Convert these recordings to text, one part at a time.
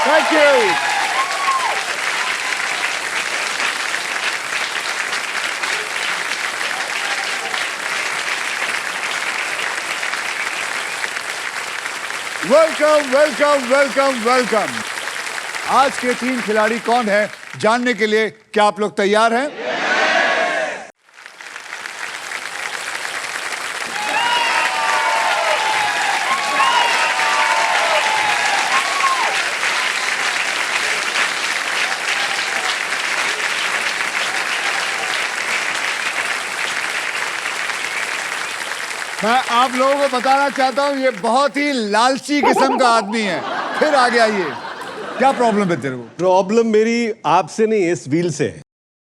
Thank you. Welcome welcome welcome welcome. आज के 3 खिलाड़ी कौन है जानने के लिए क्या आप लोग तैयार हैं? मैं आप लोगों को बताना चाहता हूं ये बहुत ही लालची किस्म का आदमी है। फिर आ गया ये। क्या प्रॉब्लम है तेरे को? प्रॉब्लम मेरी आपसे नहीं, इस व्हील से है।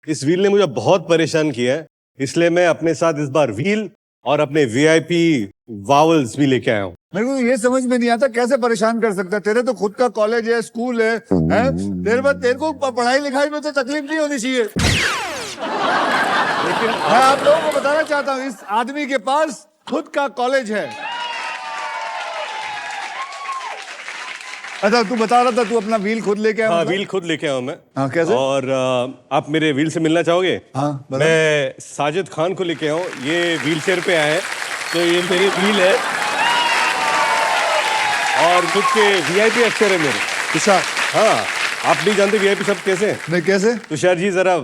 इस व्हील ने मुझे बहुत परेशान किया है, इसलिए मैं अपने साथ इस बार व्हील और अपने वीआईपी वावल्स भी लेके आया हूँ। मेरे को ये समझ में नहीं आता कैसे परेशान कर सकता है। तेरे तो खुद का कॉलेज है, स्कूल है, तेरे को पढ़ाई लिखाई में तो तकलीफ नहीं होनी चाहिए। लेकिन मैं आप लोगों को बताना चाहता हूँ इस आदमी के पास खुद का कॉलेज है। अच्छा, तू बता रहा था तू अपना व्हील खुद लेके आया? हाँ, व्हील खुद लेके आया हूँ मैं। हाँ, कैसे? और आप मेरे व्हील से मिलना चाहोगे? हाँ, मैं साजिद खान को लेके आया हूँ। ये व्हील चेयर पे आए हैं, तो ये मेरी व्हील है और खुद के वीआईपी अक्षर है मेरे। तुषार, हाँ, आप नहीं जानते वीआईपी शब्द कैसे हैं? नहीं कैसे? तुषार जी जरा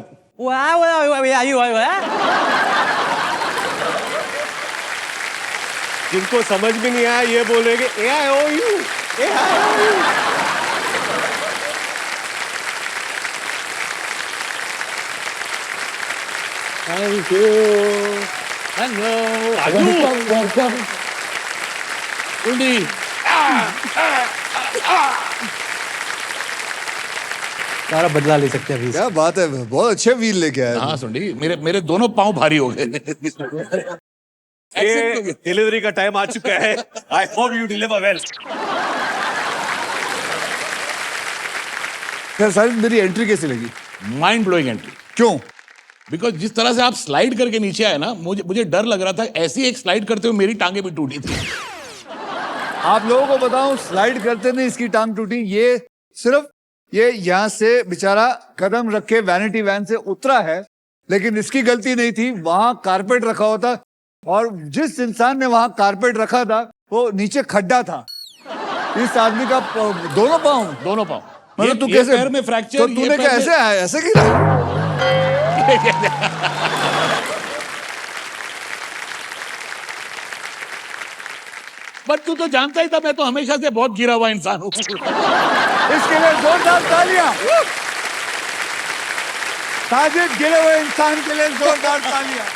जिनको समझ में नहीं आया ये बोलेंगे AIOU। Thank you. Hello. उल्टी। सारा बदला ले सकते हैं अभी। क्या बात है, बहुत अच्छे व्हील लेके आए। हाँ सुंडी, मेरे दोनों पाँव भारी हो गए। डिलीवरी का टाइम आ चुका है। I hope you deliver well. Sir मेरी एंट्री कैसी लगी? Mind blowing entry. क्यों? बिकॉज जिस तरह से आप स्लाइड करके नीचे आए ना, मुझे डर लग रहा था ऐसी एक स्लाइड करते हुए मेरी टांगे भी टूटी थी। आप लोगों को बताऊं, स्लाइड करते नहीं इसकी टांग टूटी। ये सिर्फ ये यहाँ से बेचारा कदम रखे वैनिटी वैन से उतरा है, लेकिन इसकी गलती नहीं थी। वहां कारपेट रखा होता और जिस इंसान ने वहां कारपेट रखा था वो नीचे खड्डा था। इस आदमी का दोनों पाँव मतलब तू कैसे पैर में फ्रैक्चर? तो तूने क्या ऐसे आया ऐसे गिरा? बट तू तो जानता ही था मैं तो हमेशा से बहुत गिरा हुआ इंसान हूँ। इसके लिए जोरदार तालियां। साजिद गिरे हुए इंसान के लिए जोरदार तालियां।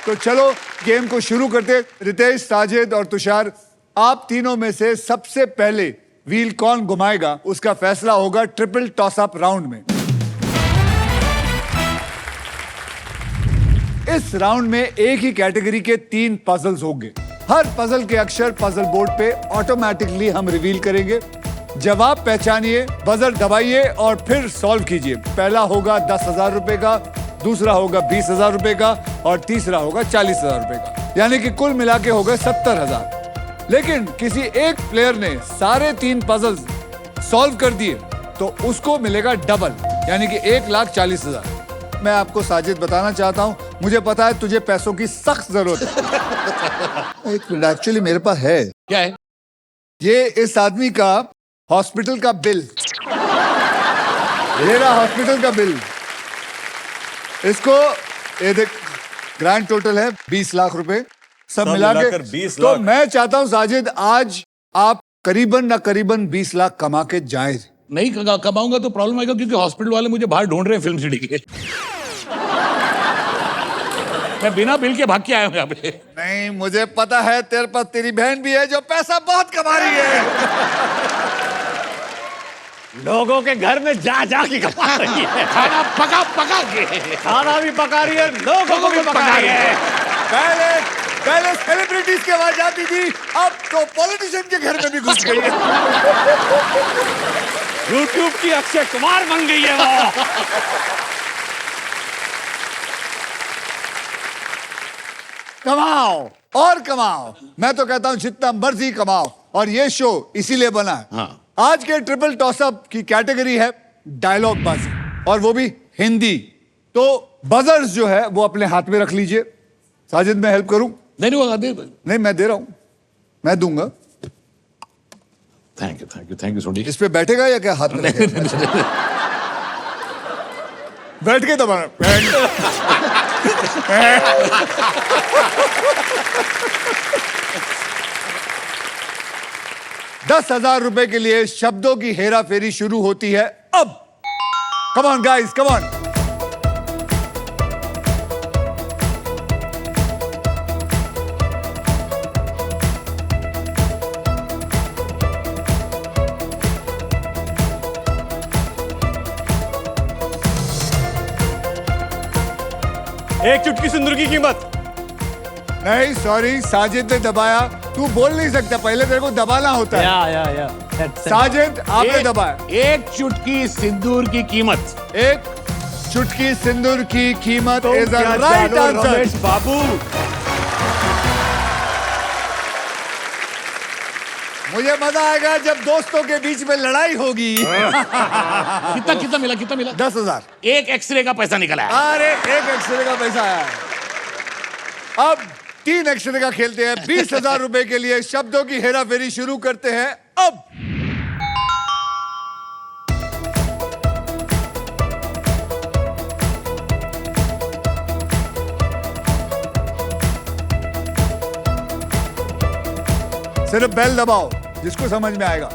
तो चलो गेम को शुरू करते। रितेश, साजिद और तुषार, आप तीनों में से सबसे पहले व्हील कौन घुमाएगा उसका फैसला होगा ट्रिपल टॉस अप राउंड में। इस राउंड में एक ही कैटेगरी के 3 पजल्स होंगे। हर पजल के अक्षर पजल बोर्ड पे ऑटोमेटिकली हम रिवील करेंगे। जवाब पहचानिए, बजर दबाइए और फिर सॉल्व कीजिए। पहला होगा 10,000 रुपए का, दूसरा होगा 20,000 रुपए का और तीसरा होगा 40,000 रुपए का, यानी कि कुल मिला के हो गए 70,000। लेकिन किसी एक प्लेयर ने सारे 3 पजल्स सॉल्व कर दिए तो उसको मिलेगा डबल, यानी कि 1,40,000। मैं आपको साजिद बताना चाहता हूं, मुझे पता है तुझे पैसों की सख्त जरूरत है। एक मिनट, एक्चुअली मेरे पास है। क्या है? ये इस आदमी का हॉस्पिटल का बिल, ये रहा हॉस्पिटल का बिल। इसको ये देख, ग्रैंड टोटल है 20 लाख रुपए, सब मिला के 20 तो लाख। मैं चाहता हूं साजिद आज आप करीबन न करीबन 20 लाख कमा के जाएं। नहीं कमाऊंगा तो प्रॉब्लम आएगा, क्योंकि हॉस्पिटल वाले मुझे बाहर ढूंढ रहे हैं फिल्म सिटी के। मैं बिना बिल के भाग के आया हूँ यहाँ पे। नहीं, मुझे पता है तेरे पास तेरी बहन भी है जो पैसा बहुत कमा रही है। लोगों के घर में जा जा के कमा रही है। खाना पका पका के, खाना भी पका रही है, लोगों को भी पका रही है। पहले सेलिब्रिटीज के आवाज आती थी, अब तो पॉलिटिशियन के घर में भी घुस गई है। यूट्यूब की अक्षय कुमार बन गई है वो। कमाओ और कमाओ, मैं तो कहता हूं जितना मर्जी कमाओ, और ये शो इसीलिए बना है। हाँ। आज के ट्रिपल टॉसअप की कैटेगरी है डायलॉग बाजी, और वो भी हिंदी। तो बजर्स जो है वो अपने हाथ में रख लीजिए। साजिद, मैं हेल्प करूं? नहीं होगा, दे। नहीं, मैं दे रहा हूं, मैं दूंगा। थैंक यू सोडी। इस पे बैठेगा या क्या हाथ में रखेगा? बैठ के दबाना। 10,000 रुपए के लिए शब्दों की हेरा फेरी शुरू होती है अब। Come on guys, come on. एक चुटकी सिंदूर की कीमत। नहीं, सॉरी, साजिद ने दबाया। तू बोल नहीं सकता, पहले तेरे को दबाना होता है। या साजिद, आपने दबाया। एक चुटकी सिंदूर की कीमत। एक चुटकी सिंदूर की कीमत is the right answer. Ramesh Babu, मुझे मजा आएगा जब दोस्तों के बीच में लड़ाई होगी। कितना मिला? 10,000। एक एक्सरे का पैसा निकला है। अरे, एक एक्सरे का पैसा आया है। अब 3 एक्सरे का खेलते हैं। 20,000 रुपए के लिए शब्दों की हेरा फेरी शुरू करते हैं अब। सिर्फ बेल दबाओ, जिसको समझ में आएगा।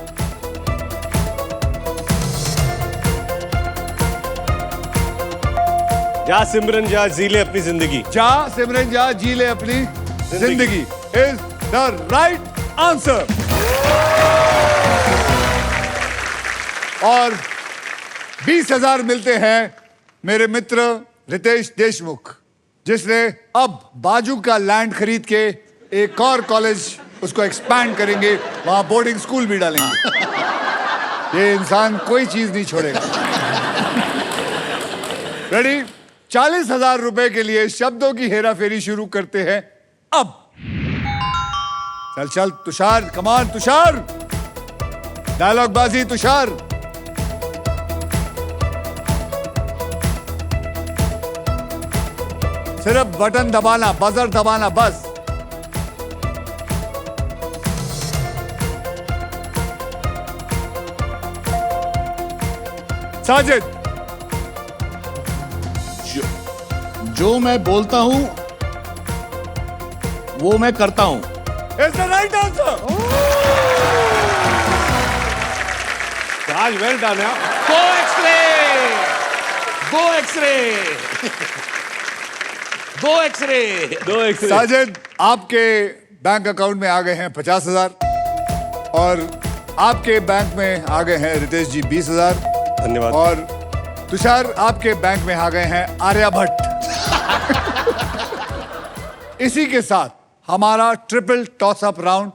जा सिमरन जा, जी ले अपनी जिंदगी। जा सिमरन जा, जी ले अपनी जिंदगी इज द राइट आंसर। और 20,000 मिलते हैं मेरे मित्र रितेश देशमुख, जिसने अब बाजू का लैंड खरीद के एक और कॉलेज उसको एक्सपैंड करेंगे, वहां बोर्डिंग स्कूल भी डालेंगे। ये इंसान कोई चीज नहीं छोड़ेगा। रेडी? 40,000 रुपए के लिए शब्दों की हेरा फेरी शुरू करते हैं अब। चल चल तुषार, कमान तुषार, डायलॉग बाजी तुषार। सिर्फ बटन दबाना, बजर दबाना, बस। साजिद, जो मैं बोलता हूं वो मैं करता हूं। Is the right answer. आज वेल डन है। गो एक्सरे, गो एक्सरे, गो एक्सरे। 2 एक्सरे। साजिद, आपके बैंक अकाउंट में आ गए हैं 50,000 और आपके बैंक में आ गए हैं रितेश जी 20,000। धन्यवाद। और तुषार, आपके बैंक में आ गए हैं आर्यभट्ट। इसी के साथ हमारा ट्रिपल टॉसअप राउंड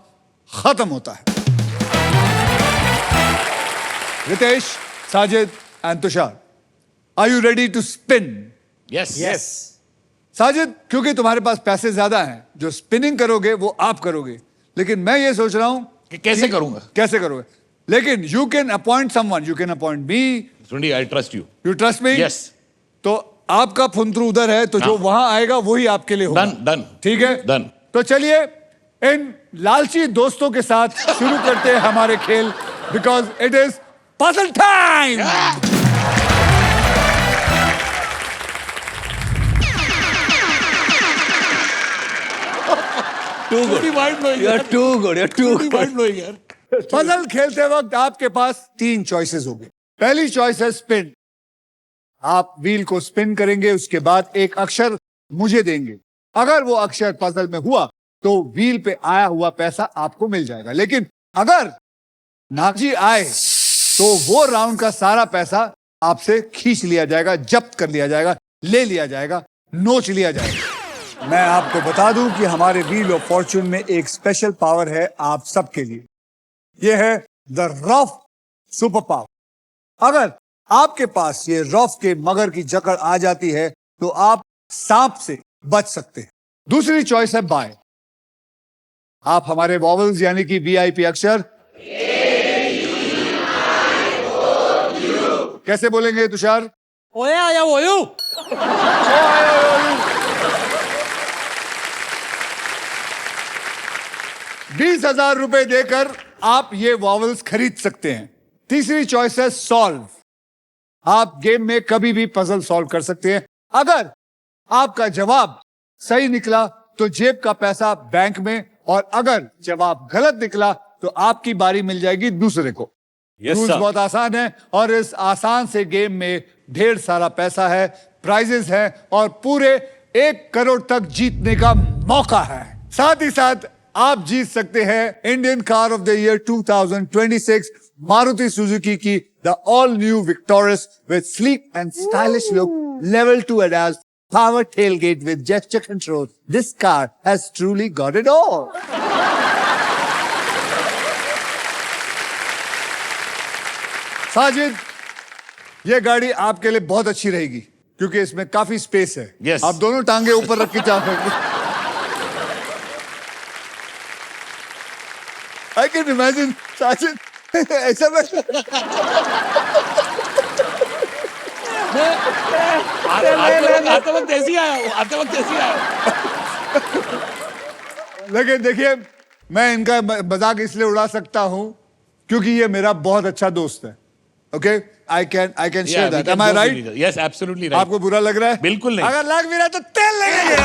खत्म होता है। Ritesh, Sajid and Tushar, are you ready to spin? Yes. Sajid, क्योंकि तुम्हारे पास पैसे ज्यादा हैं, जो स्पिनिंग करोगे वो आप करोगे, लेकिन मैं ये सोच रहा हूं कि कैसे करूंगा। कैसे करोगे। लेकिन you can appoint someone, you can appoint me. सुंडी, I trust you. You trust me? Yes. तो आपका फुंतरू उधर है, तो जो वहां आएगा वही आपके लिए होगा। डन। ठीक है, डन। तो चलिए इन लालची दोस्तों के साथ शुरू करते हैं हमारे खेल, because it is puzzle time. Too good. You're too good. You're too good. Puzzle खेलते वक्त आपके पास 3 चॉइसेस होंगे। पहली चॉइस है स्पिन। आप व्हील को स्पिन करेंगे, उसके बाद एक अक्षर मुझे देंगे। अगर वो अक्षर पजल में हुआ तो व्हील पे आया हुआ पैसा आपको मिल जाएगा। लेकिन अगर नाजी आए तो वो राउंड का सारा पैसा आपसे खींच लिया जाएगा, जब्त कर लिया जाएगा, ले लिया जाएगा, नोच लिया जाएगा। मैं आपको बता दूं कि हमारे व्हील ऑफ फॉर्च्यून में एक स्पेशल पावर है आप सबके लिए। यह है द रफ सुपर पावर। अगर आपके पास ये रफ के मगर की जकड़ आ जाती है तो आप सांप से बच सकते हैं। दूसरी चॉइस है बाय। आप हमारे वॉवल्स यानी कि वीआईपी अक्षर कैसे बोलेंगे तुषार? 我要要我用。 20,000 रुपए देकर आप ये वॉवल्स खरीद सकते हैं। तीसरी चॉइस है सॉल्व। आप गेम में कभी भी पजल सॉल्व कर सकते हैं। अगर आपका जवाब सही निकला तो जेब का पैसा बैंक में, और अगर जवाब गलत निकला तो आपकी बारी मिल जाएगी दूसरे को। Yes, rules sir. बहुत आसान है और इस आसान से गेम में ढेर सारा पैसा है, प्राइजेस हैं और पूरे 1 करोड़ तक जीतने का मौका है। साथ ही साथ आप जीत सकते हैं Indian car of the year 2026 Maruti Suzuki की the all new Victoris with sleek and stylish look, level 2 ADAS, power tailgate with gesture control. This car has truly got it all. Sajid, ये गाड़ी आपके लिए बहुत अच्छी रहेगी क्योंकि इसमें काफी स्पेस है। Yes. आप दोनों टांगे ऊपर रख के जा सकते। I can imagine साजिद ऐसा मैं आते वक्त ऐसी आया, आते वक्त ऐसी आया। लेकिन देखिए, मैं इनका मजाक इसलिए उड़ा सकता हूं क्योंकि ये मेरा बहुत अच्छा दोस्त है। Okay, I can share that. Am I right? Yes, absolutely right. आपको बुरा लग रहा है? बिल्कुल नहीं। अगर लग भी रहा है तो तेल लगेगा।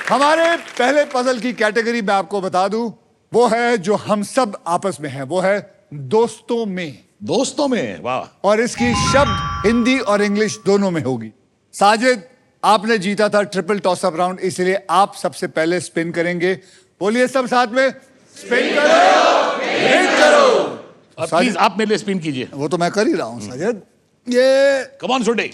हमारे पहले पजल की कैटेगरी मैं आपको बता दूं, वो है जो हम सब आपस में है, वो है दोस्तों में। दोस्तों में, वाह। और इसकी शब्द हिंदी और इंग्लिश दोनों में होगी। साजिद, आपने जीता था ट्रिपल टॉस अप राउंड, इसलिए आप सबसे पहले स्पिन करेंगे। बोलिए सब साथ में, स्पिन करो, स्पिन करो। और प्लीज आप मेरे लिए स्पिन कीजिए। वो तो मैं कर ही रहा हूं साजिद। ये कम ऑन छोटे।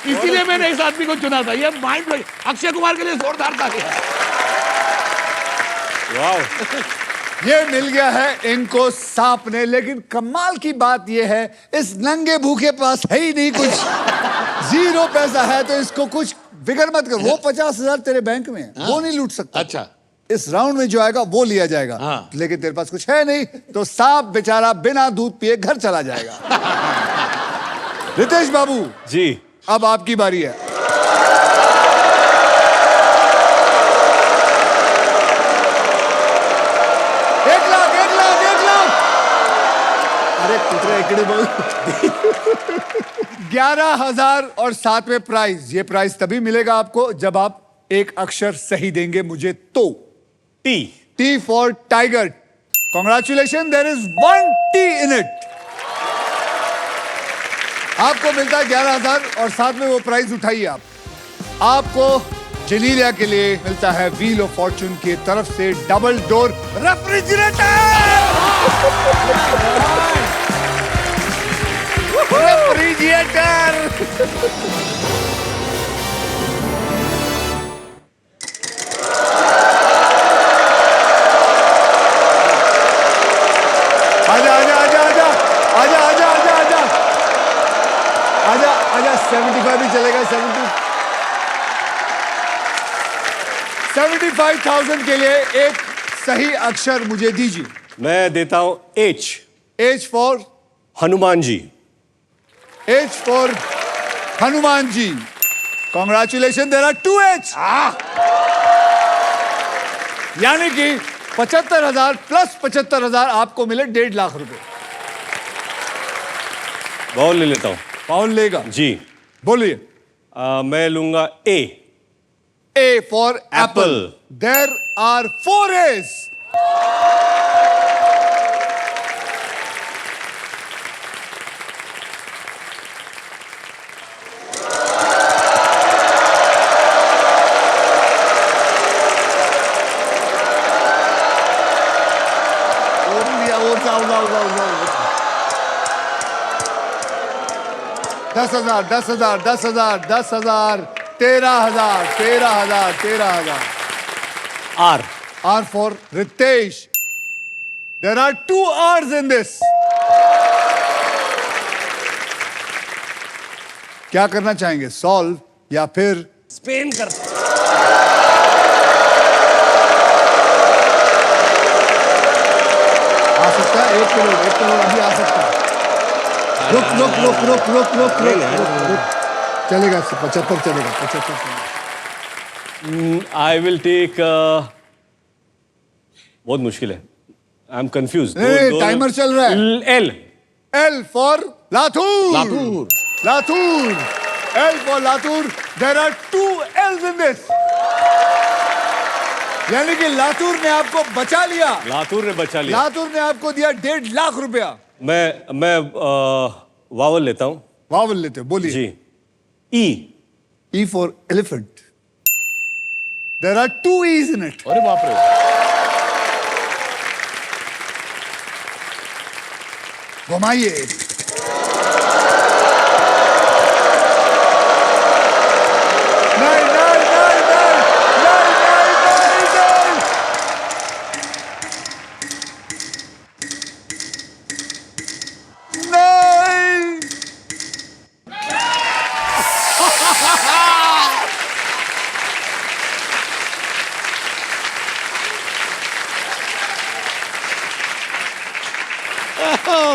इसीलिए मैंने इस आदमी को चुना था। ये माइंड ब्लोइंग, अक्षय कुमार के लिए जोरदार था। ये मिल गया है इनको सांप ने, लेकिन कमाल की बात ये है, इस नंगे भूखे पास है ही नहीं कुछ। 0 पैसा है तो इसको कुछ फिक्र मत कर। वो 50,000 तेरे बैंक में है, वो नहीं लूट सकता। अच्छा, इस राउंड में जो आएगा वो लिया जाएगा। हाँ। लेकिन तेरे पास कुछ है नहीं तो सांप बेचारा बिना दूध पिए घर चला जाएगा। रितेश बाबू जी, अब आपकी बारी है। एक लाख। अरे कुतरे इकड़े बोल। 11,000 और साथ में प्राइज। ये प्राइज तभी मिलेगा आपको जब आप एक अक्षर सही देंगे मुझे तो। T for tiger. Congratulations, there is 1 T in it. आपको मिलता है 11,000 और साथ में वो प्राइज उठाइए आप। आपको जलीलिया के लिए मिलता है व्हील ऑफ फॉर्चून की तरफ से डबल डोर रेफ्रिजरेटर। आजा 75 भी चलेगा। 75,000 के लिए एक सही अक्षर मुझे दीजिए। मैं देता हूं H। H for Hanuman ji. H for Hanuman ji. Congratulation, there are 2 H। यानी कि 75,000 प्लस 75,000 आपको मिले 1.5 लाख रुपए। बाउल ले लेता हूं। बाउल लेगा जी, बोलिए। मैं लूंगा A। A for apple. There are 4 A's. 10,000, 10,000, 10,000, 10,000, 13,000, 13,000, 13,000. R. R for Ritesh. There are 2 R's in this. क्या करना चाहेंगे? सॉल्व या फिर स्पेन कर आ सकता है? 1 करोड़, 1 करोड़ अभी आ सकता है. रुक रुक रुक रुक रुक रुक रुक रुक. चलेगा 75 चलेगा 75 चलेगा. आई विल टेक बहुत मुश्किल है. I am confuse. नहीं, टाइमर चल रहा है. L. L for Latur. Latur Latur. L for Latur. There are 2 L's in this. यानी कि लातूर ने आपको बचा लिया. लातूर ने बचा लिया. लातूर ने आपको दिया 1.5 लाख रुपया. मैं वावल लेता हूं. वावल लेते हो, बोलिए. जी. E. E for elephant. There are 2 E's in it. अरे बाप रे घुमाइए. नहीं नहीं नहीं नहीं नहीं नहीं नहीं नहीं.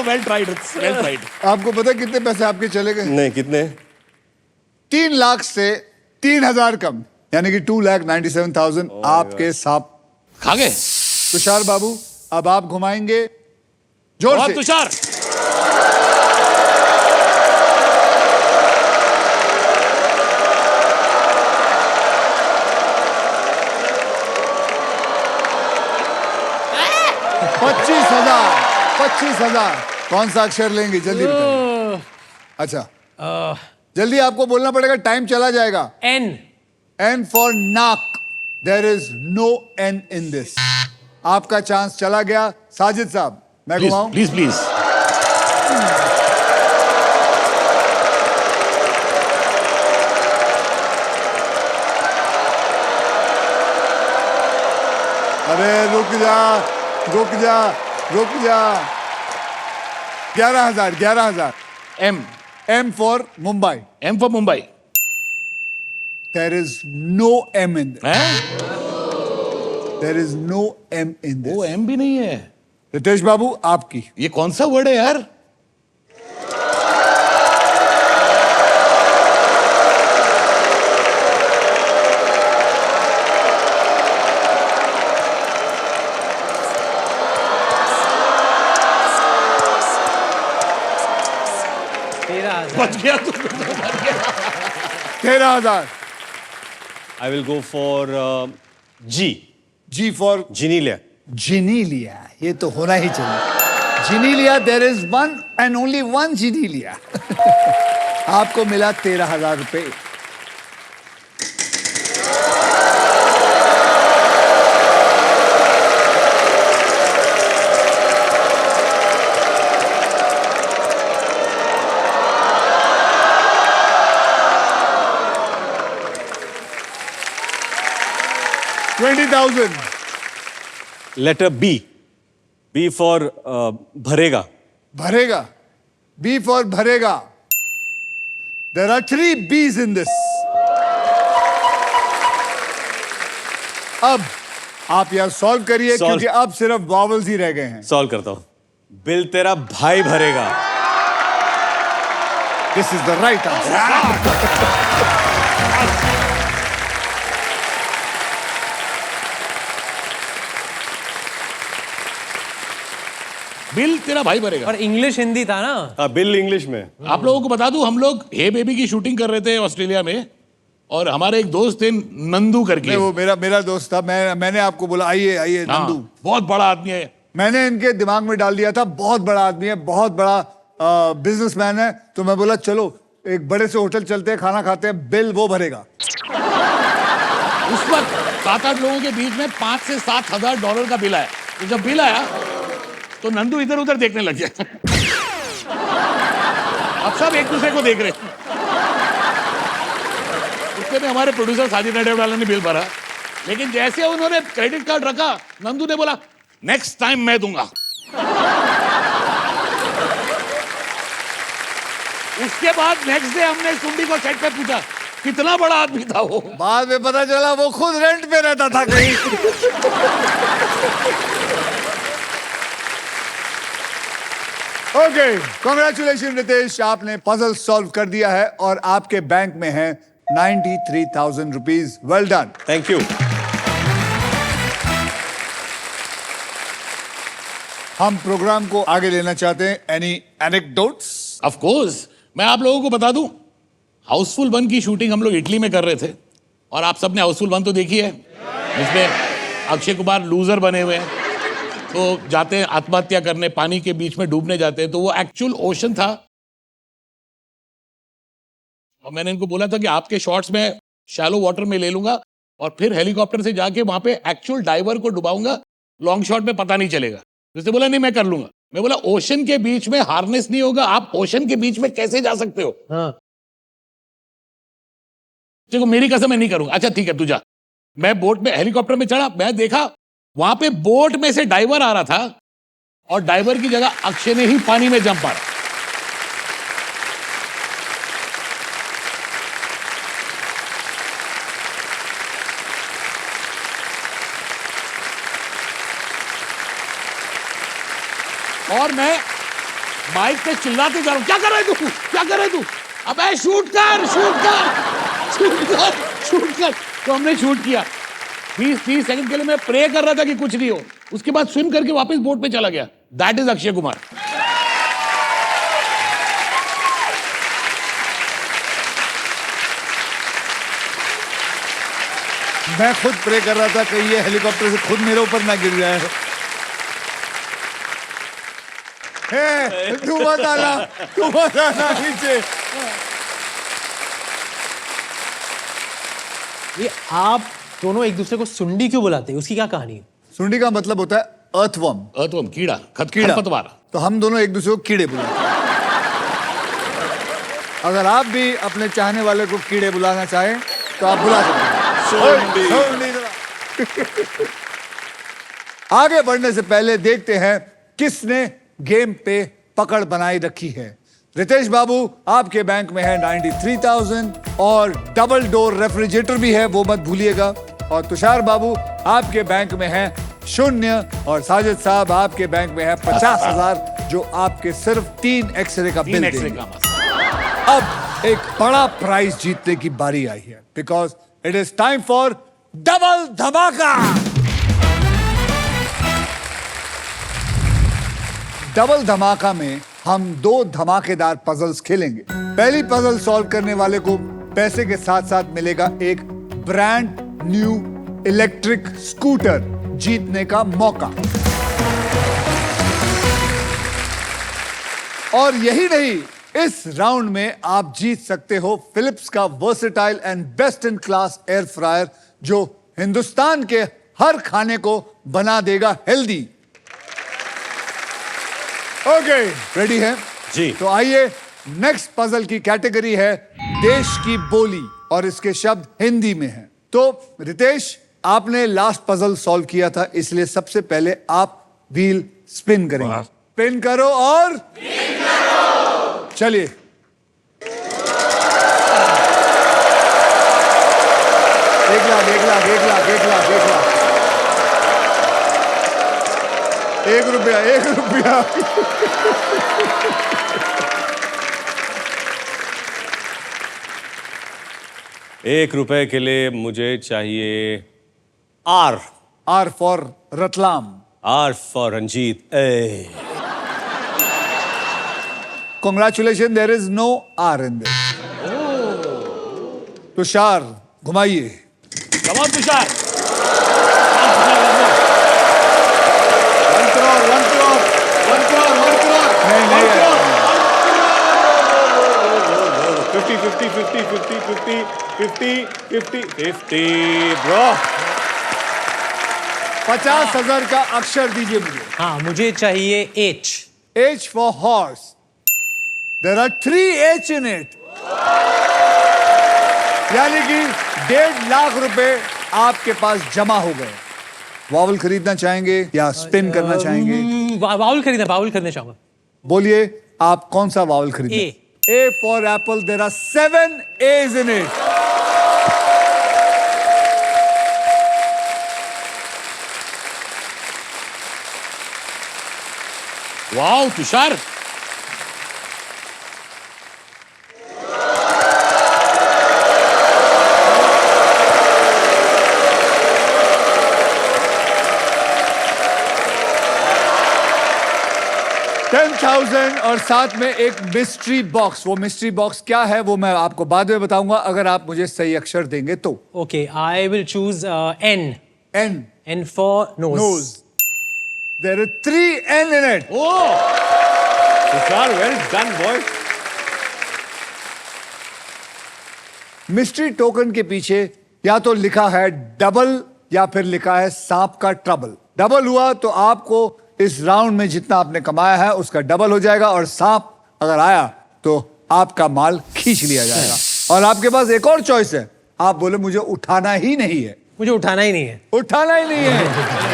Well tried well tried. आपको पता है कितने पैसे आपके चले गए? नहीं, कितने? 3 लाख से 3,000 कम, यानी कि 2,97,000 आपके साथ. खा गए. तुषार बाबू, अब आप घुमाएंगे जोर और से. तुषार $25,000. कौन सा अक्षर लेंगे? जल्दी बताइए. अच्छा, जल्दी आपको बोलना पड़ेगा, टाइम चला जाएगा. N. N for नाक. There is no N in this. आपका चांस चला गया. साजिद साहब, मैं प्लीज घुमाऊं? Please please. अरे रुक जा रुक जा रुक जा. 11,000, 11,000. M. M for Mumbai. M for Mumbai. There is no M in this. हैं? There is no M in this. वो M भी नहीं है. रितेश बाबू, आपकी. ये कौन सा वर्ड है यार? बच गया तू. 13,000. I will go for G. G for Genelia. Genelia. ये तो होना ही चाहिए. Genelia. There is one and only one Genelia. आपको मिला 13,000 रुपए. $20,000. Letter B. B फॉर भरेगा. भरेगा. B for भरेगा. There are 3 B's in this. अब आप यार सॉल्व करिए, Solve. क्योंकि अब सिर्फ वॉवल्स ही रह गए हैं. सॉल्व करता हूं. बिल तेरा भाई भरेगा. This is the right answer. Bill तेरा भाई भरेगा. पर इंग्लिश हिंदी था ना. हाँ, बिल इंग्लिश में. आप लोगों को बता दूं, हम लोग हे बेबी की शूटिंग कर रहे थे ऑस्ट्रेलिया में, और हमारे एक दोस्त थे नंदू करके. नहीं, वो मेरा दोस्त था. मैंने आपको बोला आइए आइए हाँ, नंदू. बहुत बड़ा आदमी है. मैंने इनके दिमाग में डाल दिया था बहुत बड़ा आदमी है, बहुत बड़ा बिजनेसमैन है. तो मैं बोला चलो एक बड़े से होटल चलते हैं, खाना खाते हैं, बिल वो भरेगा. उस वक्त 7-8 लोगों के बीच में $5,000 से $7,000 का बिल आया. तो जब बिल आया तो नंदू इधर उधर देखने लग गया. अब सब एक दूसरे को देख रहे हैं। उसके में हमारे प्रोड्यूसर साजिद नडेवाला ने बिल भरा, लेकिन जैसे उन्होंने क्रेडिट कार्ड रखा, नंदू ने बोला नेक्स्ट टाइम मैं दूंगा। उसके बाद नेक्स्ट डे हमने सुंडी को सेट पे पूछा कितना बड़ा आदमी था वो। बाद में पता चला वो खुद रेंट पे रहता था कहीं। ओके, कांग्रेचुलेशन रितेश, आपने पजल सॉल्व कर दिया है और आपके बैंक में है 93,000 rupees. Well done. Thank you. हम प्रोग्राम को आगे लेना चाहते हैं। Any anecdotes? ऑफ कोर्स, मैं आप लोगों को बता दूं, हाउसफुल 1 की शूटिंग हम लोग इटली में कर रहे थे और आप सबने हाउसफुल 1 तो देखी है, जिसमें अक्षय कुमार लूजर बने हुए हैं, तो जाते हैं आत्महत्या करने, पानी के बीच में डूबने जाते हैं। तो वो एक्चुअल ओशन था और मैंने इनको बोला था कि आपके शॉट्स में शैलो वाटर में ले लूंगा और फिर हेलीकॉप्टर से जाके वहां पे एक्चुअल डाइवर को डुबाऊंगा, लॉन्ग शॉट में पता नहीं चलेगा। जिसने बोला नहीं मैं कर लूंगा। मैं बोला ओशन के बीच में हार्नेस नहीं होगा, आप ओशन के बीच में कैसे जा सकते हो? हाँ। देखो मेरी कसम मैं नहीं करूंगा। अच्छा ठीक है तू जा। मैं बोट में हेलीकॉप्टर में चढ़ा, मैं देखा वहां पे बोट में से डाइवर आ रहा था और डाइवर की जगह अक्षय ने ही पानी में जंप मारा। और मैं बाइक पे चिल्लाते जा रहा हूं, क्या कर रहा है तू, क्या कर रहा है तू? अबे शूट कर, शूट कर, शूट कर, शूट कर। तो हमने शूट किया। 20-30 सेकंड के लिए मैं प्रे कर रहा था कि कुछ नहीं हो। उसके बाद स्विम करके वापस बोट पे चला गया। That is Akshay Kumar. मैं खुद प्रे कर रहा था कि ये हेलीकॉप्टर से खुद मेरे ऊपर ना गिर जाए। तू मत आना, तू मत आना नीचे। ये आप दोनों एक दूसरे को सुंडी क्यों बुलाते हैं? उसकी क्या कहानी है? सुंडी का मतलब होता है अर्थवर्म, अर्थवर्म, कीड़ा, कीड़ा। खरपतवार। तो हम दोनों एक दूसरे को कीड़े बुलाते हैं। अगर आप भी अपने चाहने वाले को कीड़े बुलाना चाहें तो आप बुला सकते हैं। आगे बढ़ने से पहले देखते हैं किसने गेम पे पकड़ बनाई रखी है। रितेश बाबू, आपके बैंक में है 93,000 और डबल डोर रेफ्रिजरेटर भी है, वो मत भूलिएगा। और तुषार बाबू, आपके बैंक में है 0 और साजिद साहब आपके बैंक में है 50,000, जो आपके सिर्फ 3 एक्सरे का बिल देंगे। अब एक बड़ा प्राइज जीतने की बारी आई है, because it is time for double धमाका। डबल धमाका में हम 2 धमाकेदार पजल्स खेलेंगे। पहली पजल सॉल्व करने वाले को पैसे के साथ साथ मिलेगा एक ब्रांड न्यू इलेक्ट्रिक स्कूटर जीतने का मौका। और यही नहीं, इस राउंड में आप जीत सकते हो फिलिप्स का versatile and best in class air fryer, जो हिंदुस्तान के हर खाने को बना देगा हेल्दी। ओके, रेडी है जी। तो आइए, नेक्स्ट पजल की कैटेगरी है देश की बोली और इसके शब्द हिंदी में हैं। तो रितेश, आपने लास्ट पजल सॉल्व किया था, इसलिए सबसे पहले आप व्हील स्पिन करेंगे। स्पिन करो और चलिए। एक लाख, एक लाख, एक लाख, एक लाख, एक लाख, 1 रुपया, 1 रुपया। ₹1 के लिए मुझे चाहिए R। R for Ratlam. R for Ranjeet. Congratulations, there is no R in this. Tushar, घुमाइए। Come on, Tushar. 1 करोड़, 1 करोड़, 1 करोड़, 1 करोड़। नहीं, नहीं, 50, 50, 50, 50, 50, 50, 50, 50, ब्रो। 50,000 का अक्षर दीजिए मुझे। हाँ, मुझे चाहिए H। H for horse। There are 3 H in it. यानी कि 1.5 लाख रुपए आपके पास जमा हो गए। वावल खरीदना चाहेंगे या स्पिन करना चाहेंगे? वाउल खरीदना चाहूंगा। बोलिए आप कौन सा वावल खरीदना? A for apple. There are 7 A's in it. Wow Tushar, $10,000 और साथ में एक मिस्ट्री बॉक्स। वो मिस्ट्री बॉक्स क्या है वो मैं आपको बाद में बताऊंगा, अगर आप मुझे सही अक्षर देंगे तो। Okay, I will choose N. N. N for nose. Nose. There are 3 N in it. ओ Tushar, well done boy. Mystery token के पीछे या तो लिखा है डबल या फिर लिखा है सांप का ट्रबल। डबल हुआ तो आपको इस राउंड में जितना आपने कमाया है उसका डबल हो जाएगा, और सांप अगर आया तो आपका माल खींच लिया जाएगा। और आपके पास एक और चॉइस है, आप बोले मुझे उठाना ही नहीं है। मुझे उठाना ही नहीं है। उठाना ही नहीं है।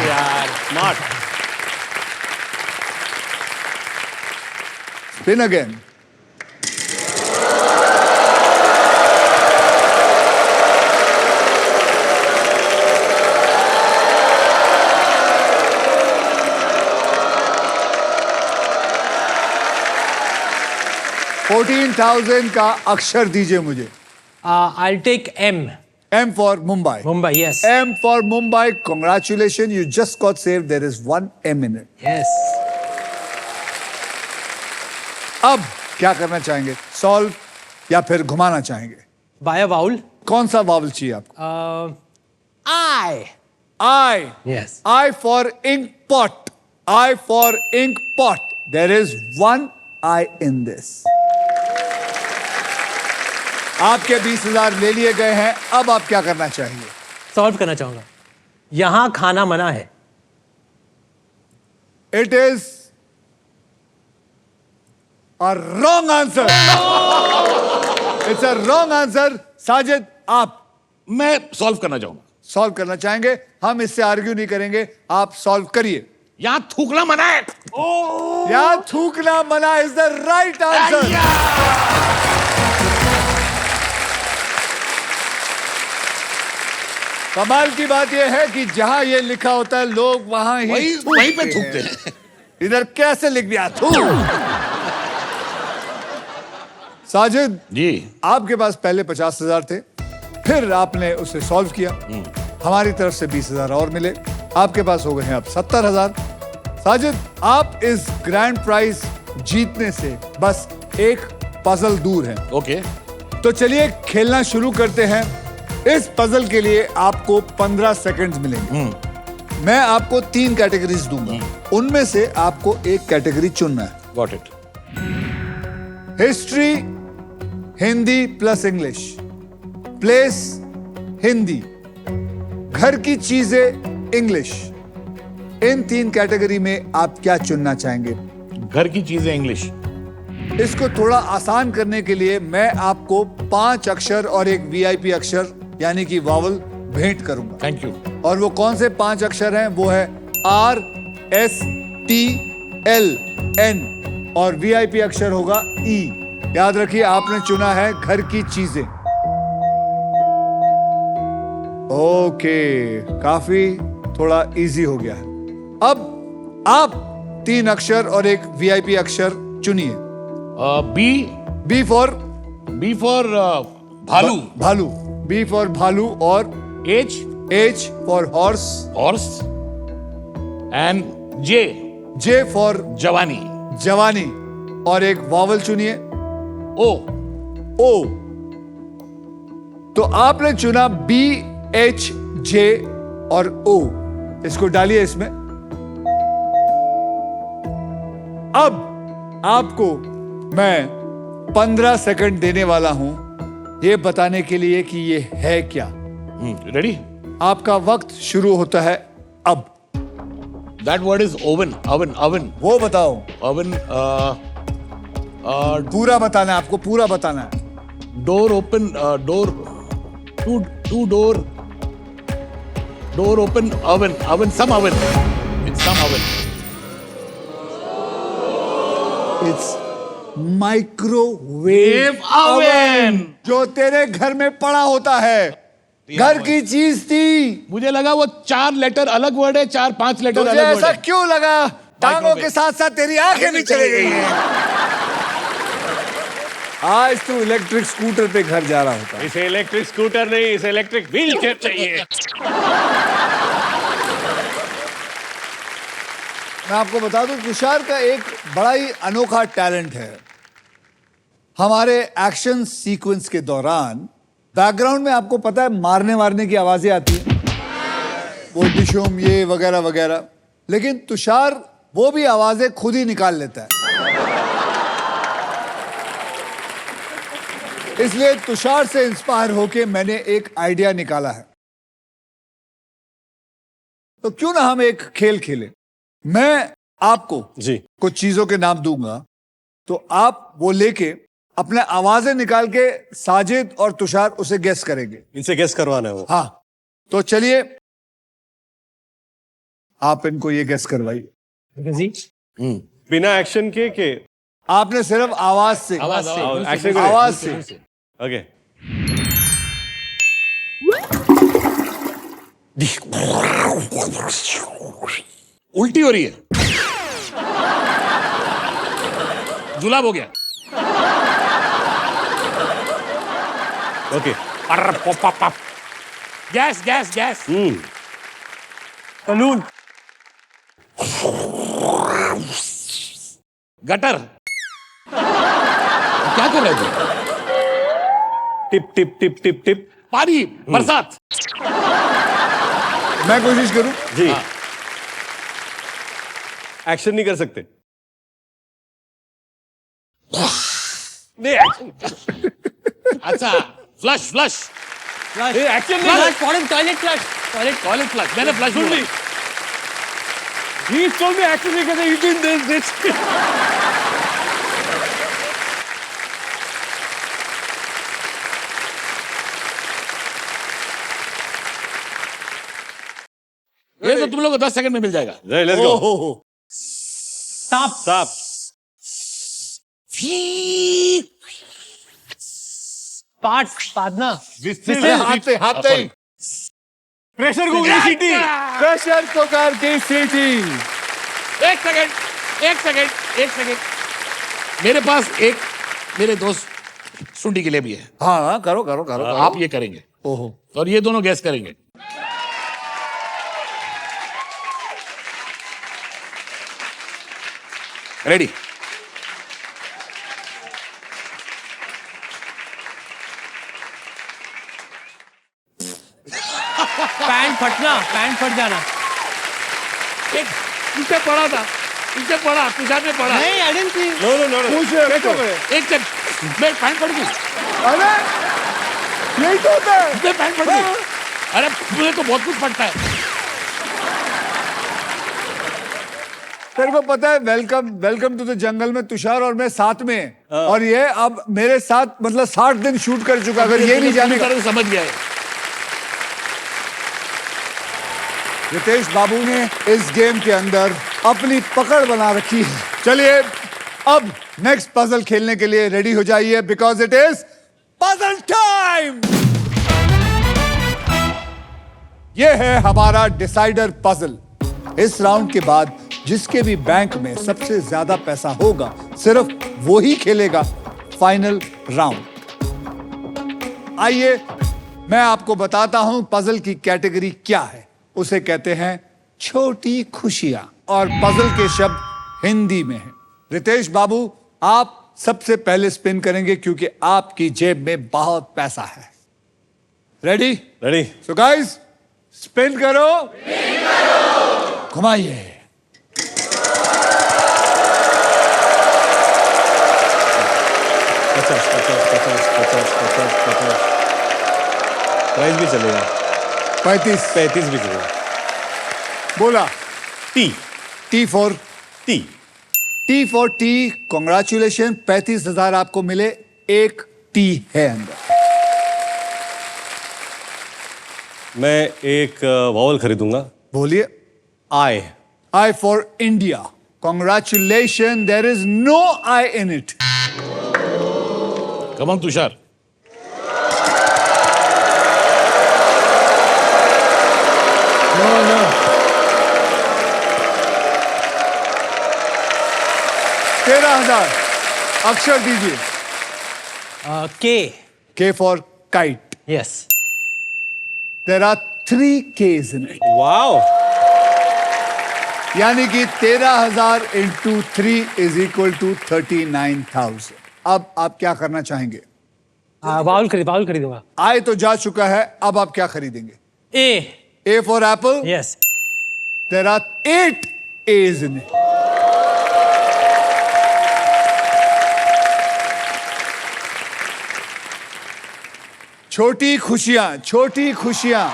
यार स्मार्ट। Spin again. $14,000 का अक्षर दीजिए मुझे। I'll take M. M for Mumbai. Mumbai, yes. M for Mumbai. Congratulations, you just got saved. There is 1 M in it. Yes. अब क्या करना चाहेंगे? सॉल्व या फिर घुमाना चाहेंगे? Buy a vowel. कौन सा वावल चाहिए आपको? I. I. Yes. I for ink pot. I for ink pot. There is 1 I in this. आपके 20,000 ले लिए गए हैं। अब आप क्या करना चाहेंगे? सॉल्व करना चाहूंगा। यहां खाना मना है। It is a wrong answer. It's a wrong answer. Sajid, आप मैं सॉल्व करना चाहूंगा। सॉल्व करना चाहेंगे? हम इससे आर्ग्यू नहीं करेंगे, आप सॉल्व करिए। यहां थूकना मना है। या थूकना मना इज द राइट आंसर। कमाल की बात यह है कि जहां ये लिखा होता है लोग वहां ही वहीं पे थूकते हैं। इधर कैसे लिख दिया? थू। साजिद जी, आपके पास पहले 50,000 थे, फिर आपने उसे सॉल्व किया, हमारी तरफ से 20,000 और मिले, आपके पास हो गए हैं अब 70,000। साजिद, आप इस ग्रैंड प्राइज जीतने से बस एक पजल दूर हैं। ओके। तो चलिए खेलना शुरू करते हैं। इस पजल के लिए आपको 15 सेकंड्स मिलेंगे। मैं आपको 3 कैटेगरीज दूंगा, उनमें से आपको एक कैटेगरी चुनना है। Got it. History, Hindi plus English, place Hindi, घर की चीजें इंग्लिश। इन 3 कैटेगरी में आप क्या चुनना चाहेंगे? घर की चीजें इंग्लिश। इसको थोड़ा आसान करने के लिए मैं आपको 5 अक्षर और एक वीआईपी अक्षर यानी कि वावल भेंट करूंगा। Thank you. और वो कौन से 5 अक्षर हैं? वो है R, S, T, L, N और वीआईपी अक्षर होगा E। याद रखिए, आपने चुना है घर की चीजें। ओके, काफी थोड़ा इजी हो गया है। अब आप 3 अक्षर और एक वीआईपी अक्षर चुनिए। बी फॉर भालू। भालू, बी फॉर भालू, और H for horse, horse and J for जवानी। जवानी, और एक वावल चुनिए। O तो आपने चुना B, H, J और O। इसको डालिए इसमें। अब आपको मैं 15 सेकंड देने वाला हूं यह बताने के लिए कि यह है क्या। रेडी? आपका वक्त शुरू होता है अब। That word is oven. Oven. वो बताओ। ओवन। पूरा बताना है आपको, पूरा बताना है। Door open, door to door open, oven, some oven. It's some oven. It's microwave Wave oven. जो तेरे घर में पड़ा होता है, घर की चीज थी। मुझे लगा वो 4 लेटर अलग वर्ड है, 4-5 लेटर तुझे अलग वर्ड ऐसा है। क्यों लगा? टांगों Microwave. के साथ साथ तेरी आंखें भी चली गई हैं। आज तू इलेक्ट्रिक स्कूटर पे घर जा रहा होता है। इसे इलेक्ट्रिक स्कूटर नहीं, इसे इलेक्ट्रिक व्हील चेयर चाहिए। मैं आपको बता दूं, तुषार का एक बड़ा ही अनोखा टैलेंट है। हमारे एक्शन सीक्वेंस के दौरान बैकग्राउंड में आपको पता है मारने वारने की आवाजें आती हैं, वो डिशुम ये वगैरह वगैरह, लेकिन तुषार वो भी आवाजें खुद ही निकाल लेता है। इसलिए तुषार से इंस्पायर होके मैंने एक आइडिया निकाला है। तो क्यों ना हम एक खेल खेलें। मैं आपको जी। कुछ चीजों के नाम दूंगा, तो आप वो लेके अपने आवाजें निकाल के साजिद और तुषार उसे गेस करेंगे। इनसे गेस करवाना है वो। हाँ, तो चलिए आप इनको ये गेस करवाइए। जी बिना एक्शन के आपने सिर्फ आवाज से एक्शन को आवाज से ओके। उल्टी हो रही है, जुलाब हो गया। Okay. Gas gas gas, balloon. Gutter. क्या कर रहे थे? Tip tip tip tip tip. पानी, बरसात। मैं कोशिश करूं। जी। एक्शन नहीं कर सकते। नहीं एक्शन। अच्छा, flush flush. Action toilet flush toilet flush, मैंने फ्लश बोला। He told me action नहीं करते। You did this. ये तो तुम लोग को 10 सेकंड में मिल जाएगा। Let's go. ओहो, सांप सांप। पादना हाथ हाथ प्रेशर कुकर की सीटी। प्रेशर कुकर की सीटी। एक सेकंड। मेरे पास एक मेरे दोस्त सुंडी के लिए भी है। हाँ हाँ, करो करो करो। आप ये करेंगे ओहो, और ये दोनों गैस करेंगे। रेडी? पैंट फट जाना। एक पीछे पड़ा था, तुषार में पड़ा। नहीं आई डिडंट सी। No. पूछ रहे हो? एक सेकंड, मैं पैंट पड़ गई। अरे यही तो होता है। मैं पैंट पड़ गई। अरे मुझे तो बहुत कुछ पड़ता है। तेरे को पता है, वेलकम टू द जंगल में तुषार और मैं साथ में हैं। और ये अब मेरे साथ मतलब 60 दिन शूट कर चुका। अगर ये नहीं जाने का। समझ गया है। रितेश बाबू ने इस गेम के अंदर अपनी पकड़ बना रखी है। चलिए अब नेक्स्ट पजल खेलने के लिए रेडी हो जाइए, because it is puzzle time. यह है हमारा डिसाइडर पजल। इस राउंड के बाद जिसके भी बैंक में सबसे ज्यादा पैसा होगा सिर्फ वो ही खेलेगा फाइनल राउंड। आइए मैं आपको बताता हूं पजल की कैटेगरी क्या है। उसे कहते हैं छोटी खुशियां, और पजल के शब्द हिंदी में हैं। रितेश बाबू आप सबसे पहले स्पिन करेंगे क्योंकि आपकी जेब में बहुत पैसा है। Ready? Ready. So guys spin करो, घुमाइए। 50 प्राइस भी चलेगा। 35 भी चलेगा। बोला T T for T T for T, congratulation. 35,000 आपको मिले, एक टी है अंदर। मैं एक वावल खरीदूंगा। बोलिए। आई। I for India. Congratulations, there is no I in it. Come on, Tushar. No no 13,000। अक्षर दीजिए। K K for kite. Yes There are 3 K's in it. Wow. यानी कि 13,000 into 3 is equal to 39,000। अब आप क्या करना चाहेंगे? बाउल खरीदूंगा। आय तो जा चुका है, अब आप क्या खरीदेंगे? ए A for apple. Yes There are 8 A's in it. छोटी खुशियां, छोटी खुशियां।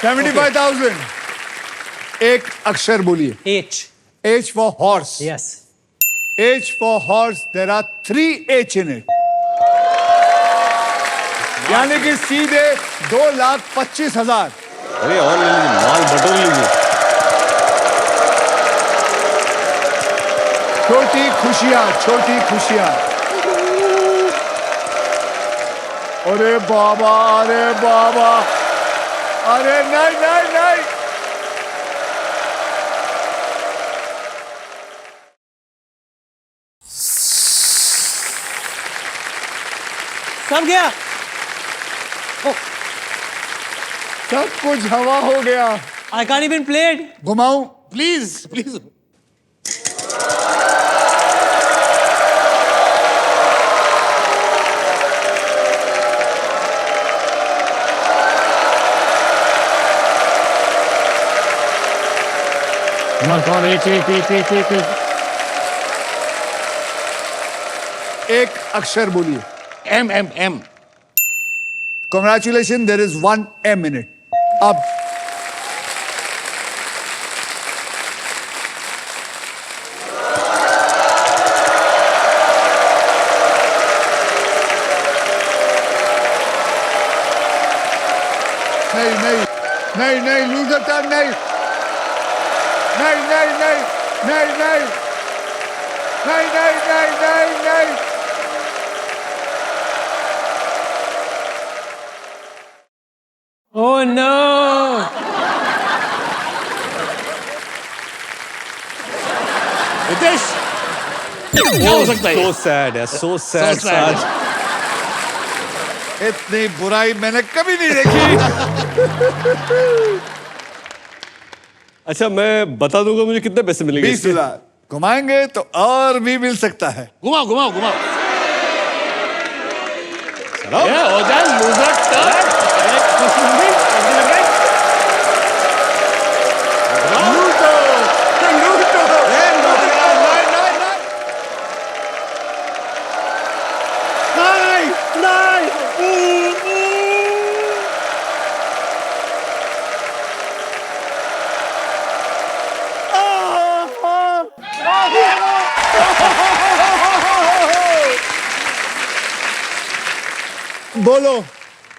$75,000। एक अक्षर बोलिए। H H for horse. Yes H for horse. There are 3 H in it. यानी कि सीधे 2,25,000। अरे और ले लीजिए, माल बटोर लीजिए। छोटी खुशियां, छोटी खुशियां। अरे बाबा, अरे बाबा, अरे नहीं नहीं नहीं। सब गया। सब कुछ हवा हो गया। I can't even play it. घुमाऊं? Please please. Come on, एक। एक अक्षर बोलिए। M। Congratulations, there is 1 M in it. अब नहीं लूजर टर्न नहीं ओह नो रितेश, क्या हो सकता है? So sad है, so sad sad। आज। इतनी बुराई मैंने कभी नहीं देखी। अच्छा मैं बता दूंगा मुझे कितने पैसे मिलेंगे 20,000 घुमाएंगे तो और भी मिल सकता है। घुमाओ। ये हो जाए लूजर टर्न। बोलो,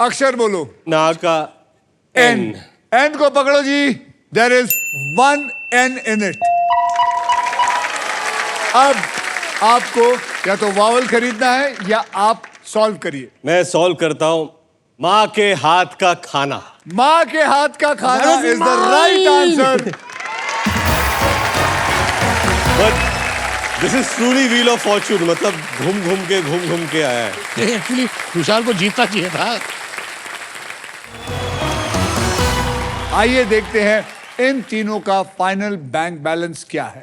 अक्षर बोलो। ना का N। N को पकड़ो जी। There is 1 N in it। अब आपको या तो वावल खरीदना है या आप सॉल्व करिए। मैं सॉल्व करता हूं। माँ के हाथ का खाना। माँ के हाथ का खाना is the right answer. But this is truly wheel of Fortune, मतलब घूम घूम के आया है। एक्चुअली तुषार को जीतना चाहिए था। आइए देखते हैं इन तीनों का फाइनल बैंक बैलेंस क्या है।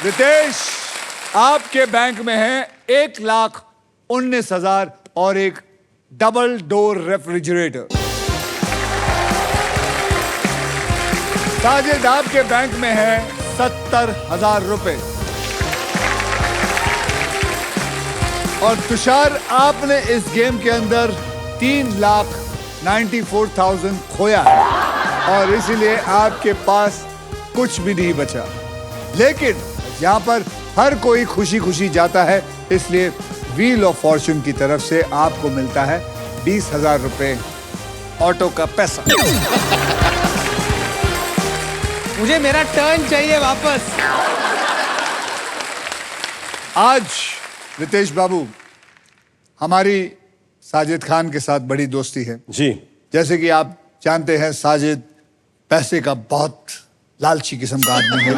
रितेश, आपके बैंक में है 1,19,000 और एक डबल डोर रेफ्रिजरेटर। साजिद आपके बैंक में है 70,000 रुपए और तुषार आपने इस गेम के अंदर 3,94,000 खोया है और इसीलिए आपके पास कुछ भी नहीं बचा। लेकिन यहाँ पर हर कोई खुशी खुशी जाता है, इसलिए व्हील ऑफ फॉर्च्यून की तरफ से आपको मिलता है 20,000 रुपए ऑटो का पैसा। मुझे मेरा टर्न चाहिए वापस। आज रितेश बाबू हमारी साजिद खान के साथ बड़ी दोस्ती है। जी जैसे कि आप जानते हैं साजिद पैसे का बहुत लालची किस्म का आदमी है।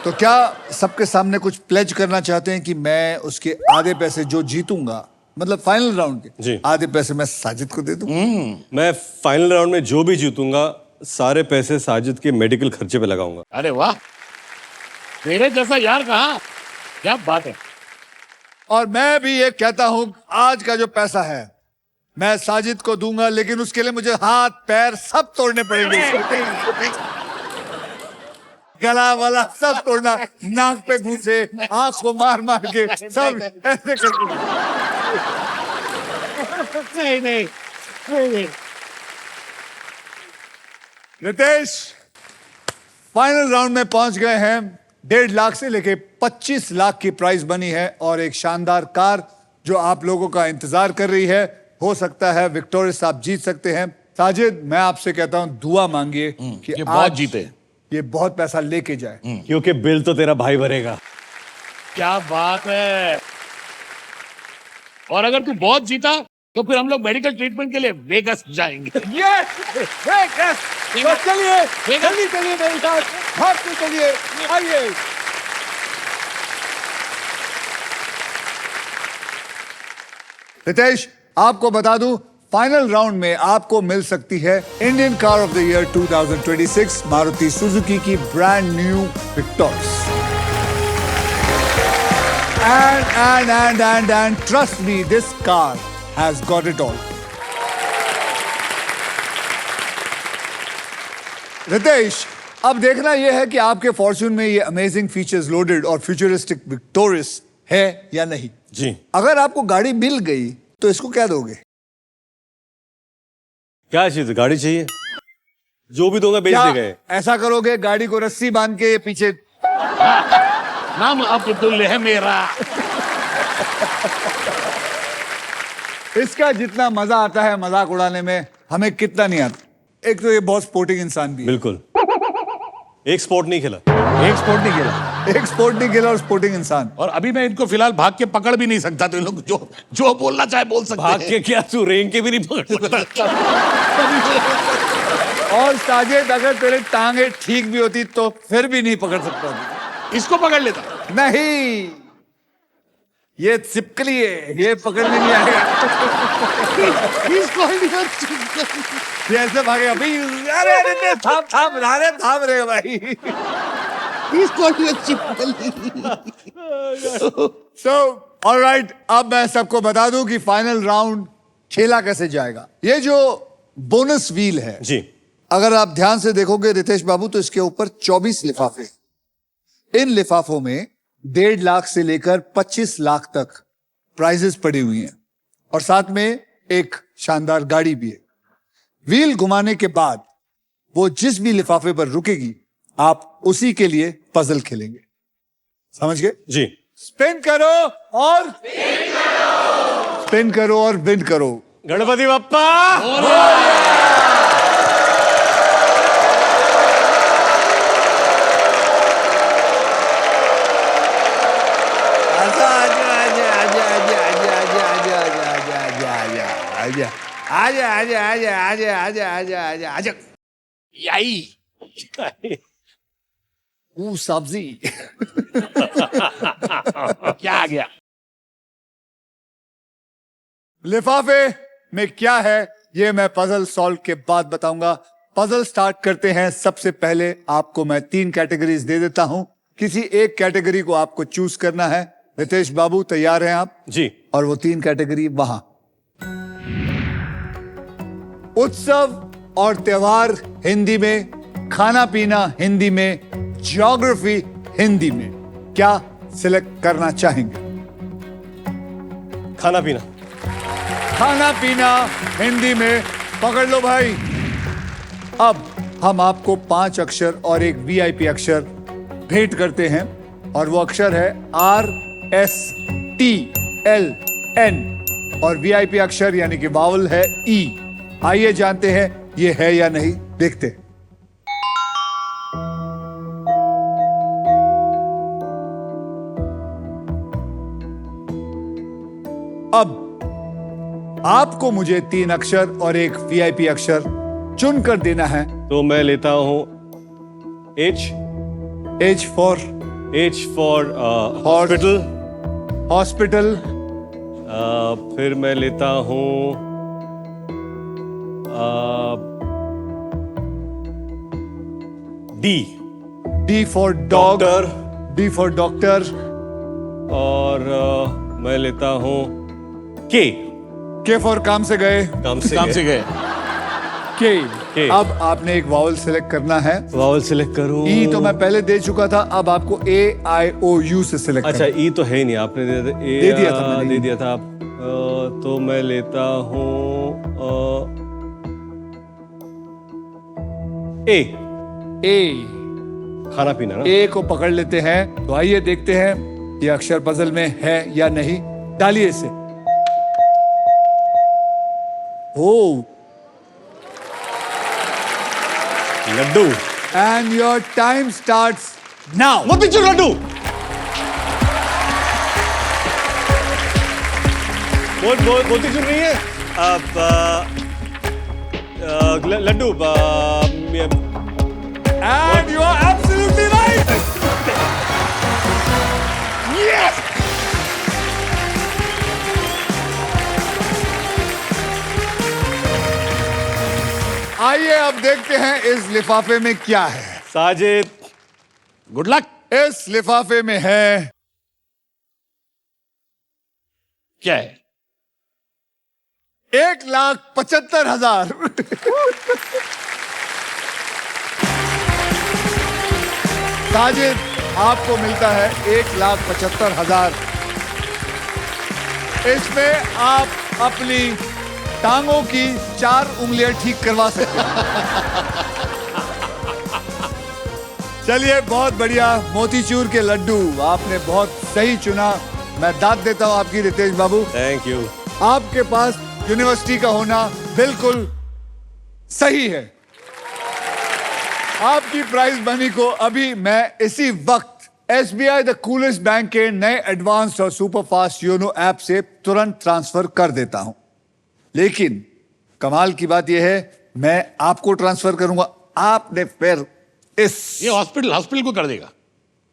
तो क्या सबके सामने कुछ प्लेज करना चाहते हैं कि मैं उसके आधे पैसे जो जीतूंगा, मतलब फाइनल राउंड जी। के आधे पैसे मैं साजिद को दे दूं? मैं फाइनल राउंड में जो भी जीतूंगा सारे पैसे साजिद के मेडिकल खर्चे पे लगाऊंगा। अरे वाह, मेरे जैसा यार कहाँ, क्या बात है। और मैं भी ये कहता हूं आज का जो पैसा है मैं साजिद को दूंगा, लेकिन उसके लिए मुझे हाथ पैर सब तोड़ने पड़ेंगे। गला वाला सब तोड़ना, नाक पे घूसे, आंख को मार मार के सब ऐसे करके। नहीं। रितेश फाइनल राउंड में पहुंच गए हैं। 1.5 लाख से लेके 25 लाख की प्राइस बनी है और एक शानदार कार जो आप लोगों का इंतजार कर रही है। हो सकता है विक्टोरियस आप जीत सकते हैं। साजिद मैं आपसे कहता हूं दुआ मांगिए कि ये बहुत आज जीते। ये बहुत पैसा लेके जाए। क्योंकि बिल तो तेरा भाई भरेगा। क्या बात है। और अगर तू बहुत जीता तो फिर हम लोग मेडिकल ट्रीटमेंट के लिए वेगस जाएंगे। तो चलिए जल्दी चलिए मेरे साथ, भागते चलिए, आइए। रितेश आपको बता दूं फाइनल राउंड में आपको मिल सकती है Indian car of the year 2026 Maruti Suzuki की brand new Victoris. And trust me, this car has got it all. Ritesh अब देखना यह है कि आपके फॉर्च्यून में ये अमेजिंग फीचर्स लोडेड और फ्यूचरिस्टिक विक्टोरियस है या नहीं। जी अगर आपको गाड़ी मिल गई तो इसको क्या दोगे? क्या चाहिए? गाड़ी चाहिए, जो भी दूंगा बेच क्या देगा। ऐसा करोगे गाड़ी को रस्सी बांध के पीछे? नाम अब्दुल है मेरा। इसका जितना मजा आता है मजाक उड़ाने में, हमें कितना नहीं आता। एक तो ये बहुत स्पोर्टिंग इंसान भी है। बिल्कुल, एक स्पोर्ट नहीं खेला। एक स्पोर्ट नहीं खेला एक स्पोर्ट नहीं खेला और स्पोर्टिंग इंसान। और अभी मैं इनको फिलहाल भाग के पकड़ भी नहीं सकता, तो इन लोग जो बोलना चाहे बोल सकते भाग हैं। के क्या, तू रेंग के भी नहीं पकड़ सकता। और साजिद अगर तेरे टांगे ठीक भी होती तो फिर भी नहीं पकड़ सकता। इसको पकड़ लेता। नहीं, ये चिपकली है, ये पकड़ने नहीं आएगा। इसको ये ऐसे भागेगा। अभी अरे अरे थाम थाम थाम रे भाई। So, all right, अब मैं सबको बता दूं कि फाइनल राउंड खेला कैसे जाएगा। ये जो बोनस व्हील है जी, अगर आप ध्यान से देखोगे रितेश बाबू तो इसके ऊपर 24 लिफाफे। इन लिफाफों में 1.5 लाख से लेकर 25 लाख तक प्राइजेस पड़ी हुई हैं और साथ में एक शानदार गाड़ी भी है। व्हील घुमाने के बाद वो जिस भी लिफाफे पर रुकेगी आप उसी के लिए पजल खेलेंगे। समझ गए? जी। स्पिन करो और विन करो। गणपति बप्पा। आजा यही सब्जी। क्या आ गया? लिफाफे में क्या है ये मैं पजल सॉल्व के बाद बताऊंगा। पजल स्टार्ट करते हैं। सबसे पहले आपको मैं 3 कैटेगरीज दे देता हूं, किसी एक कैटेगरी को आपको चूज करना है। रितेश बाबू तैयार हैं आप? जी। और वो 3 कैटेगरी वहां। उत्सव और त्योहार हिंदी में खाना पीना हिंदी में, ज्योग्राफी हिंदी में, क्या सिलेक्ट करना चाहेंगे? खाना पीना। खाना पीना हिंदी में, पकड़ लो भाई। अब हम आपको 5 अक्षर और एक वीआईपी अक्षर भेंट करते हैं और वो अक्षर है RSTLN और वीआईपी अक्षर यानी कि वावल है E। आइए जानते हैं ये है या नहीं, देखते हैं। अब आपको मुझे 3 अक्षर और एक वीआईपी अक्षर चुनकर देना है। तो मैं लेता हूं H फॉर हॉस्पिटल। हॉस्पिटल, फिर मैं लेता हूं D for dog, doctor. D for doctor, और मैं लेता हूं K फॉर काम से गए, काम से गए। के। अब आपने एक वावल सिलेक्ट करना है। वावल सिलेक्ट करूं। ई तो मैं पहले दे चुका था, अब आपको AIOU से सिलेक्ट अच्छा, ई तो है ही नहीं, आपने दे दिया था मैंने। दे दिया था आप। तो मैं लेता हूं ए। खाना पीना ना। ए को पकड़ लेते हैं। तो आइए देखते हैं ये अक्षर पजल में है या नहीं। डालिए इसे। ओ, laddu. And your time starts now. Motichoor laddu. Motichoor नहीं है। अब laddu. And you are absolutely right. Yes. आइए अब देखते हैं इस लिफाफे में क्या है। Sajid, good luck. इस लिफाफे में है क्या है? 1,75,000। साजिद, आपको मिलता है 1,75,000। इसमें आप अपनी टांगों की 4 उंगलियां ठीक करवा सकते हैं। चलिए, बहुत बढ़िया। मोतीचूर के लड्डू आपने बहुत सही चुना। मैं दाद देता हूं आपकी रितेश बाबू। Thank you. आपके पास यूनिवर्सिटी का होना बिल्कुल सही है। आपकी प्राइज मनी को अभी मैं इसी वक्त SBI द कूलेस्ट बैंक के नए एडवांस्ड और सुपर फास्ट योनो ऐप से तुरंत ट्रांसफर कर देता हूं। लेकिन कमाल की बात यह है, मैं आपको ट्रांसफर करूंगा, आपने फिर ये हॉस्पिटल को कर देगा।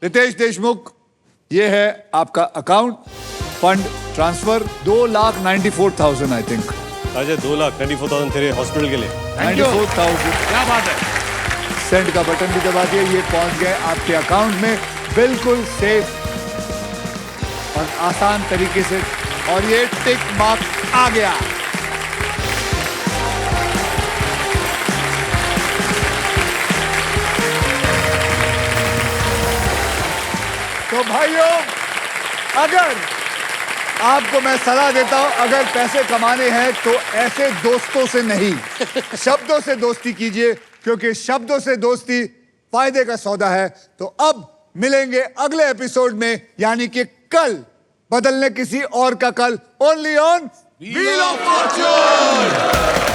रितेश देशमुख, ये है आपका account. Fund transfer 2,94,000 I think. Sajid, 2,94,000 तेरे हॉस्पिटल के लिए। 94,000। क्या बात है। सेंड का बटन भी दबा दिया, ये पहुंच गए आपके अकाउंट में बिल्कुल सेफ और आसान तरीके से। और ये टिक मार्क आ गया। तो भाइयों, अगर आपको मैं सलाह देता हूं, अगर पैसे कमाने हैं तो ऐसे दोस्तों से नहीं, शब्दों से दोस्ती कीजिए, क्योंकि शब्दों से दोस्ती फायदे का सौदा है। तो अब मिलेंगे अगले एपिसोड में, यानी कि कल, बदलने किसी और का कल, only on wheel of Fortune.